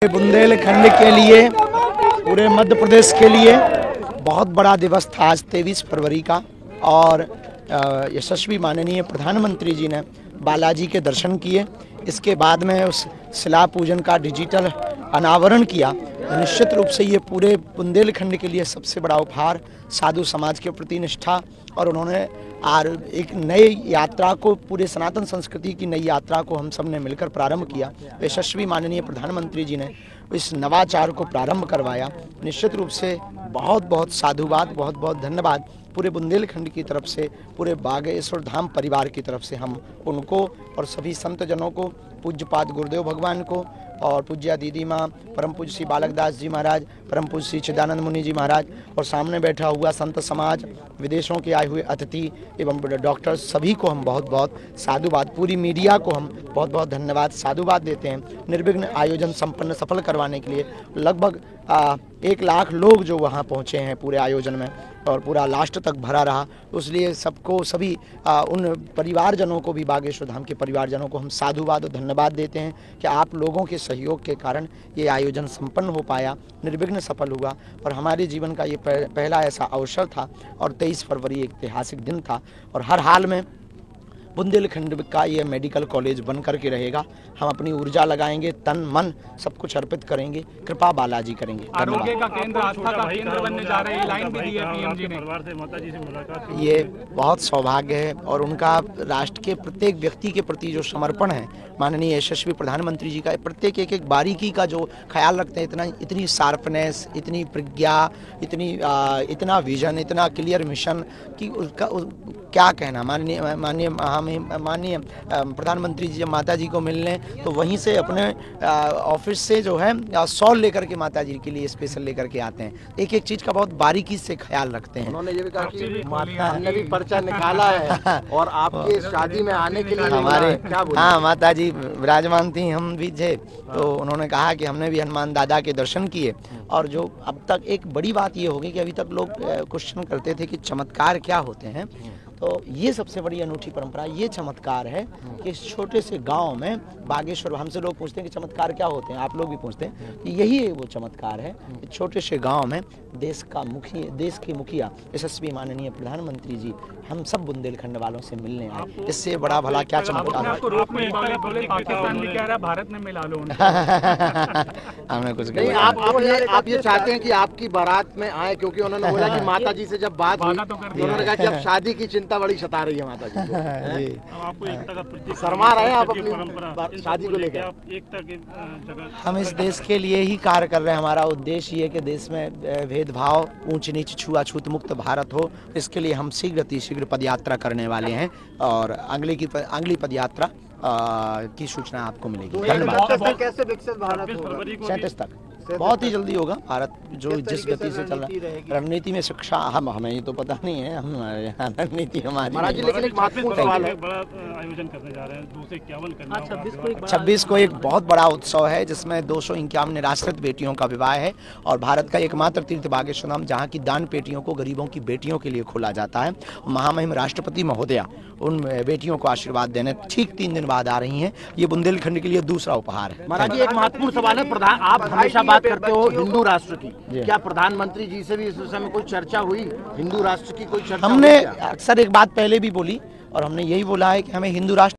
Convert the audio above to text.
बुंदेलखंड के लिए, पूरे मध्य प्रदेश के लिए बहुत बड़ा दिवस था आज 23 फरवरी का। और यशस्वी माननीय प्रधानमंत्री जी ने बालाजी के दर्शन किए। इसके बाद में उस शिला पूजन का डिजिटल अनावरण किया। निश्चित रूप से ये पूरे बुंदेलखंड के लिए सबसे बड़ा उपहार, साधु समाज के प्रति निष्ठा, और उन्होंने एक नई यात्रा को, पूरे सनातन संस्कृति की नई यात्रा को हम सब ने मिलकर प्रारंभ किया। यशस्वी माननीय प्रधानमंत्री जी ने इस नवाचार को प्रारंभ करवाया। निश्चित रूप से बहुत बहुत साधुवाद, बहुत बहुत धन्यवाद पूरे बुंदेलखंड की तरफ से, पूरे बागेश्वर धाम परिवार की तरफ से हम उनको और सभी संत जनों को, पूज्यपाद गुरुदेव भगवान को और पूज्या दीदी माँ परम पूज्य श्री बालक दास जी महाराज, परम पूज्य श्री चिदानंद मुनि जी महाराज और सामने बैठा हुआ संत समाज, विदेशों के आए हुए अतिथि एवं डॉक्टर, सभी को हम बहुत बहुत साधुवाद, पूरी मीडिया को हम बहुत बहुत धन्यवाद साधुवाद देते हैं। निर्विघ्न आयोजन संपन्न सफल करवाने के लिए लगभग 1 लाख लोग जो वहाँ पहुँचे हैं पूरे आयोजन में, और पूरा लास्ट तक भरा रहा। इसलिए सबको, सभी उन परिवारजनों को भी, बागेश्वर धाम के परिवारजनों को हम साधुवाद और धन्यवाद देते हैं कि आप लोगों के सहयोग के कारण ये आयोजन संपन्न हो पाया, निर्विघ्न सफल हुआ। और हमारे जीवन का ये पहला ऐसा अवसर था और 23 फरवरी एक ऐतिहासिक दिन था। और हर हाल में बुंदेलखंड का ये मेडिकल कॉलेज बन करके रहेगा। हम अपनी ऊर्जा लगाएंगे, तन मन सब कुछ अर्पित करेंगे, कृपा बालाजी करेंगे। आरोग्य का केंद्र, आस्था का केंद्र बनने जा रहे हैं, लाइन भी दी है पीएम जी ने। माताजी से मुलाकात, ये बहुत सौभाग्य है और उनका राष्ट्र के प्रत्येक व्यक्ति के प्रति जो समर्पण है, माननीय यशस्वी प्रधानमंत्री जी का प्रत्येक एक बारीकी का जो ख्याल रखते हैं, इतनी शार्पनेस, इतनी प्रज्ञा, इतना विजन, इतना क्लियर मिशन कि उसका क्या कहना। माननीय प्रधानमंत्री जी जब माता जी को मिलने तो वहीं से अपने ऑफिस से जो है शॉल लेकर के माता जी के लिए स्पेशल लेकर के आते हैं। एक एक चीज का बहुत बारीकी से ख्याल रखते हैं। उन्होंने ये भी कहा कि माता ने भी पर्चा निकाला है और आपके शादी में आने के लिए हमारे, हाँ, माता जी विराजमान थी, हम भी थे, तो उन्होंने कहा कि हमने भी हनुमान दादा के दर्शन किए। और जो अब तक एक बड़ी बात ये होगी कि अभी तक लोग क्वेश्चन करते थे कि चमत्कार क्या होते हैं, तो ये सबसे बड़ी अनूठी परंपरा ये चमत्कार है कि इस छोटे से गांव में बागेश्वर, हमसे लोग पूछते हैं कि चमत्कार क्या होते हैं, आप लोग भी पूछते हैं, कि यही वो चमत्कार है कि छोटे से गांव में देश के मुखिया यशस्वी माननीय प्रधानमंत्री जी हम सब बुंदेलखंड वालों से मिलने आए। इससे बड़ा भला क्या चमत्कार है। पाकिस्तान भी कह रहा है भारत में मिला लो हमने कुछ नहीं। आप ये चाहते हैं कि आपकी बारात में आए, क्योंकि उन्होंने बोला कि माता जी से जब बात हुई तो उन्होंने कहा कि अब शादी की चिंता बड़ी सता रही है माता जी को। शर्मा रहे हैं आप अपनी शादी को लेकर। हम इस देश के लिए ही कार्य कर रहे हैं। हमारा उद्देश्य ये कि देश में भेदभाव, ऊंच नीच, छुआछूत मुक्त भारत हो। इसके लिए हम शीघ्र पदयात्रा करने वाले हैं और अगली पदयात्रा की सूचना आपको मिलेगी। धन्यवाद। कैसे विकसित भारत होगा? 37 तक बहुत ही जल्दी होगा। भारत जो जिस गति से चल रहा है, रणनीति में शिक्षा, हमें ये तो पता नहीं है, हम रणनीति हमारी। लेकिन एक महत्वपूर्ण सवाल है, बड़ा आयोजन करने जा रहे हैं 26 को एक बहुत बड़ा उत्सव है जिसमें 251 निराश्रित बेटियों का विवाह है और भारत का एकमात्र तीर्थ बागेश्वर धाम जहाँ की दान पेटियों को गरीबों की बेटियों के लिए खोला जाता है। महामहिम राष्ट्रपति महोदया उन बेटियों को आशीर्वाद देने ठीक 3 दिन बाद आ रही हैं। ये बुंदेलखंड के लिए दूसरा उपहार है। महाराज जी, एक महत्वपूर्ण सवाल है, आप हमेशा बात करते हो हिंदू राष्ट्र की, क्या प्रधानमंत्री जी से भी इस विषय में कोई चर्चा हुई? हिंदू राष्ट्र की कोई चर्चा? हमने अक्सर एक बात पहले भी बोली और हमने यही बोला है कि हमें हिंदू राष्ट्र